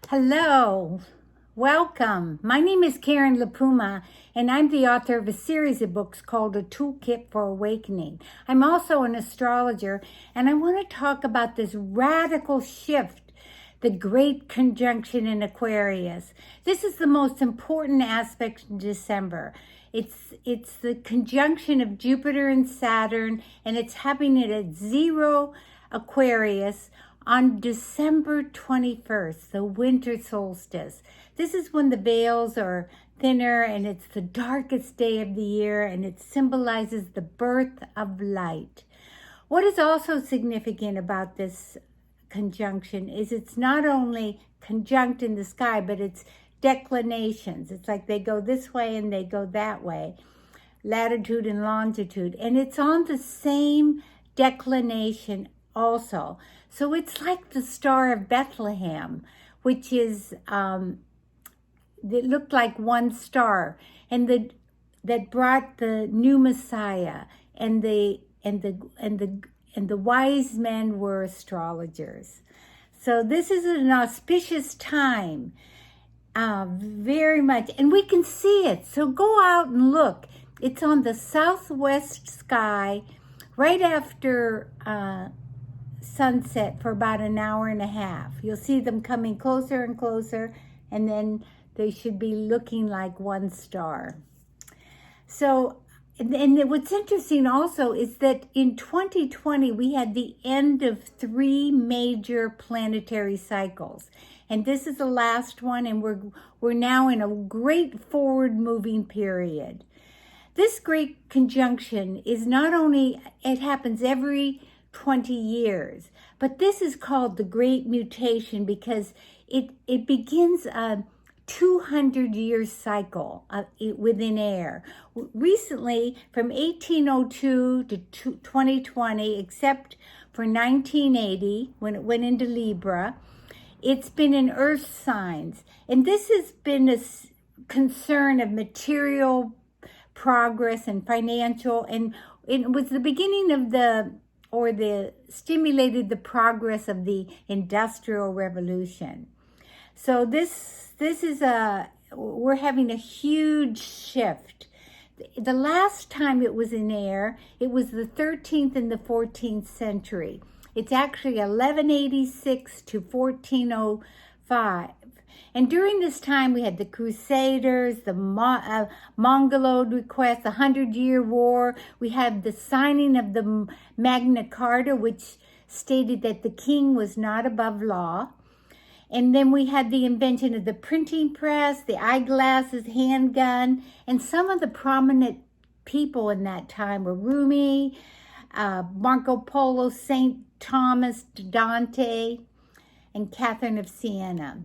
Hello, welcome. My name is Karen LaPuma, and I'm the author of a series of books called A Toolkit for Awakening. I'm also an astrologer, and I want to talk about this radical shift, the Great Conjunction in Aquarius. This is the most important aspect in December. It's the conjunction of Jupiter and Saturn, and it's happening at 0 Aquarius on December 21st, the Winter Solstice. This is when the veils are thinner and it's the darkest day of the year, and it symbolizes the birth of light. What is also significant about this conjunction is it's not only conjunct in the sky, but it's declinations. It's like they go this way and they go that way, latitude and longitude, and it's on the same declination also. So it's like the Star of Bethlehem, which is it looked like one star, and that brought the new Messiah, and the wise men were astrologers. So this is an auspicious time, very much, and we can see it. So go out and look. It's on the southwest sky right after sunset for about an hour and a half. You'll see them coming closer and closer, and then they should be looking like one star. So, and what's interesting also is that in 2020, we had the end of 3 major planetary cycles. And this is the last one, and we're now in a great forward-moving period. This great conjunction is not only, it happens every 20 years, but this is called the Great Mutation because it begins a 200-year cycle within air. Recently, from 1802 to 2020, except for 1980, when it went into Libra, it's been in Earth signs. And this has been a concern of material progress and financial, and it was the beginning of stimulated the progress of the Industrial Revolution. So this is we're having a huge shift. The last time it was in air, it was the 13th and the 14th century. It's actually 1186 to 1405. And during this time, we had the Crusaders, the Mongoloid request, the 100-Year War. We had the signing of the Magna Carta, which stated that the king was not above law. And then we had the invention of the printing press, the eyeglasses, handgun, and some of the prominent people in that time were Rumi, Marco Polo, St. Thomas, Dante, and Catherine of Siena.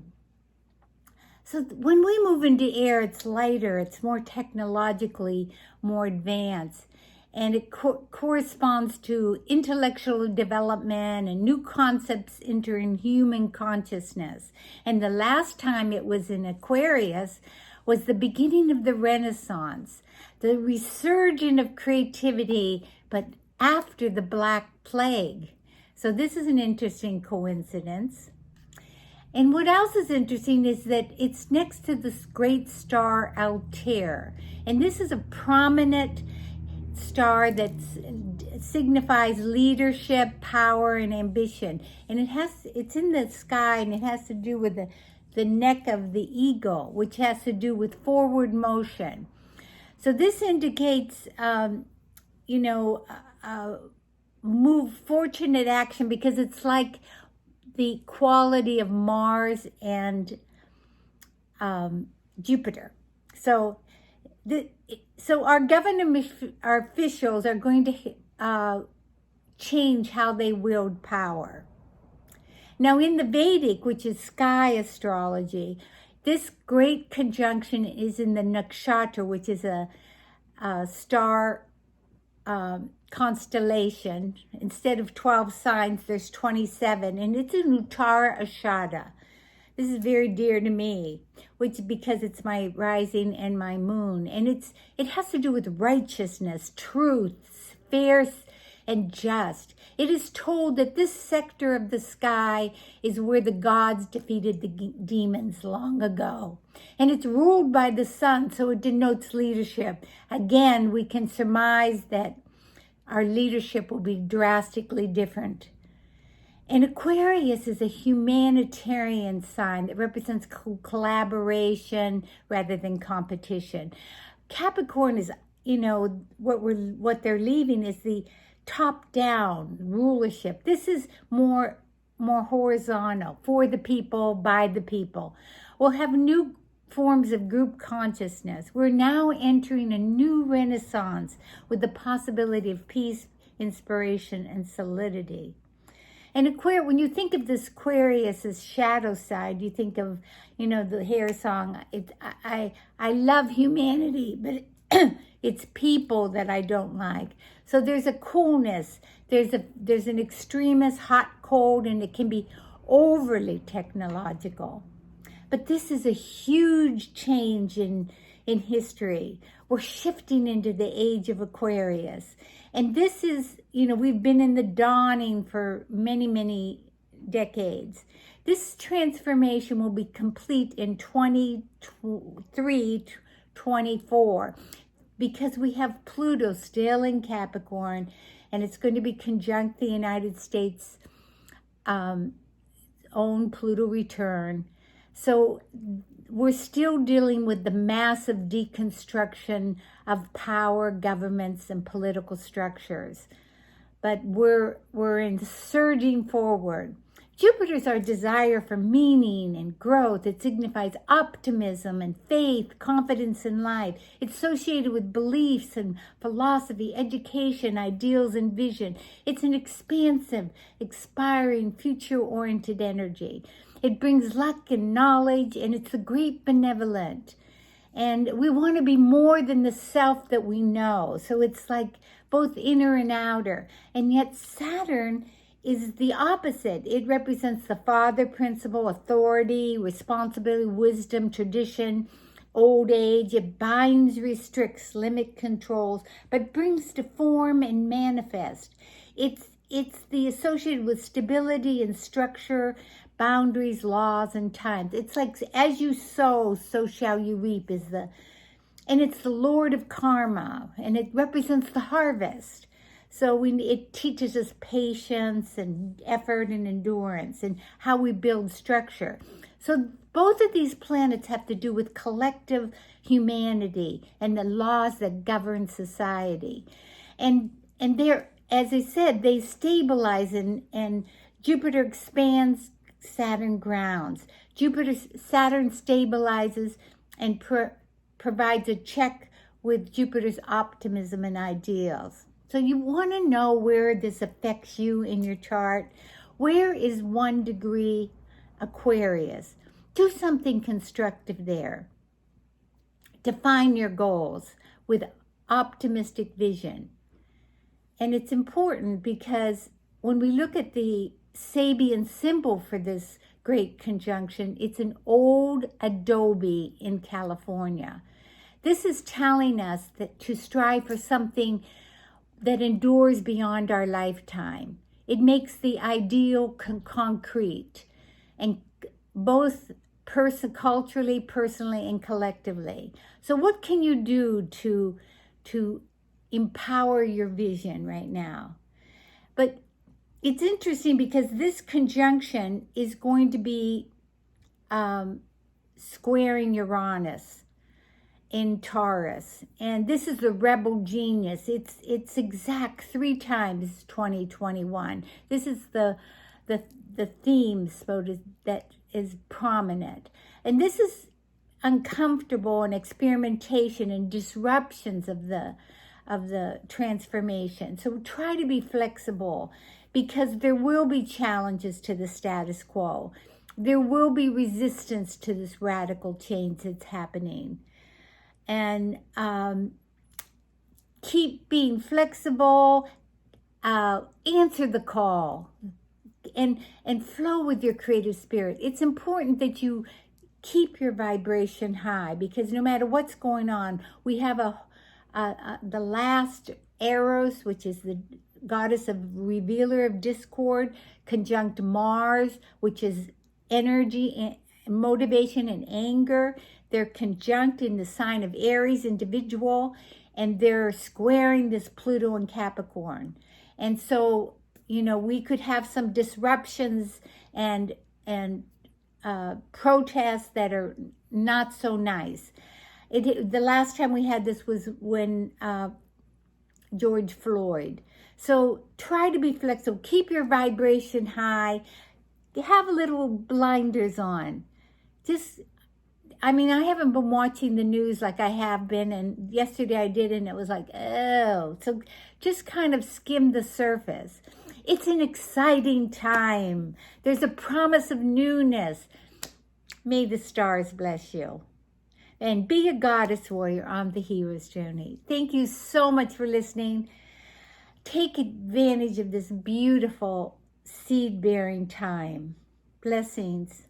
So when we move into air, it's lighter, it's more technologically more advanced, and it corresponds to intellectual development and new concepts entering human consciousness. And the last time it was in Aquarius was the beginning of the Renaissance, the resurgence of creativity, but after the Black Plague. So this is an interesting coincidence. And what else is interesting is that it's next to this great star Altair. And this is a prominent star that signifies leadership, power, and ambition. And it's in the sky, and it has to do with the neck of the eagle, which has to do with forward motion. So this indicates, fortunate action, because it's like the quality of Mars and Jupiter. So our our officials are going to change how they wield power. Now, in the Vedic, which is sky astrology, this great conjunction is in the nakshatra, which is a star constellation. Instead of 12 signs, there's 27, and it's in Uttara Ashada. This is very dear to me, because it's my rising and my moon, and it has to do with righteousness, truth, fair and just. It is told that this sector of the sky is where the gods defeated the demons long ago. And it's ruled by the sun, so it denotes leadership. Again, we can surmise that our leadership will be drastically different. And Aquarius is a humanitarian sign that represents collaboration rather than competition. Capricorn is, what they're leaving is the top-down rulership. This is more horizontal, for the people, by the people. We'll have new forms of group consciousness. We're now entering a new renaissance with the possibility of peace, inspiration, and solidity. And Aquarius, when you think of this Aquarius's shadow side, you think of, the hair song. I love humanity, but it's people that I don't like. So there's a coolness. There's an extremist hot, cold, and it can be overly technological. But this is a huge change in history. We're shifting into the age of Aquarius. And this is, we've been in the dawning for many, many decades. This transformation will be complete in 23, 24, because we have Pluto still in Capricorn, and it's going to be conjunct the United States' own Pluto return. So we're still dealing with the massive deconstruction of power, governments, and political structures. But we're surging forward. Jupiter's our desire for meaning and growth. It signifies optimism and faith, confidence in life. It's associated with beliefs and philosophy, education, ideals, and vision. It's an expansive, inspiring, future-oriented energy. It brings luck and knowledge, and it's the great benevolent. And we want to be more than the self that we know. So it's like both inner and outer. And yet Saturn is the opposite. It represents the father principle, authority, responsibility, wisdom, tradition, old age. It binds, restricts, limit, controls, but brings to form and manifest. It's the associated with stability and structure, boundaries, laws, and times. It's like, as you sow, so shall you reap, and it's the Lord of Karma, and it represents the harvest. So it teaches us patience and effort and endurance and how we build structure. So both of these planets have to do with collective humanity and the laws that govern society. And they're, as I said, they stabilize, and Jupiter expands, Saturn grounds. Saturn stabilizes and provides a check with Jupiter's optimism and ideals. So you want to know where this affects you in your chart. Where is 1 degree Aquarius? Do something constructive there. Define your goals with optimistic vision. And it's important because when we look at the Sabian symbol for this great conjunction, it's an old adobe in California. This is telling us that to strive for something that endures beyond our lifetime. It makes the ideal concrete, and both culturally, personally, and collectively. So what can you do to empower your vision right now? But it's interesting because this conjunction is going to be squaring Uranus in Taurus, and this is the rebel genius. It's exact 3 times 2021. This is the theme that is prominent, and this is uncomfortable and experimentation and disruptions of the transformation. So try to be flexible, because there will be challenges to the status quo. There will be resistance to this radical change that's happening. And keep being flexible, answer the call, and flow with your creative spirit. It's important that you keep your vibration high, because no matter what's going on, we have the last Eros, which is the goddess of revealer of discord, conjunct Mars, which is energy and motivation and anger. They're conjunct in the sign of Aries, individual, and they're squaring this Pluto and Capricorn. And so, you know, we could have some disruptions and protests that are not so nice. The last time we had this was when George Floyd. So try to be flexible. Keep your vibration high. Have a little blinders on. I mean, I haven't been watching the news like I have been, and yesterday I did, and it was like, oh. So just kind of skim the surface. It's an exciting time. There's a promise of newness. May the stars bless you. And be a goddess warrior on the hero's journey. Thank you so much for listening. Take advantage of this beautiful seed-bearing time. Blessings.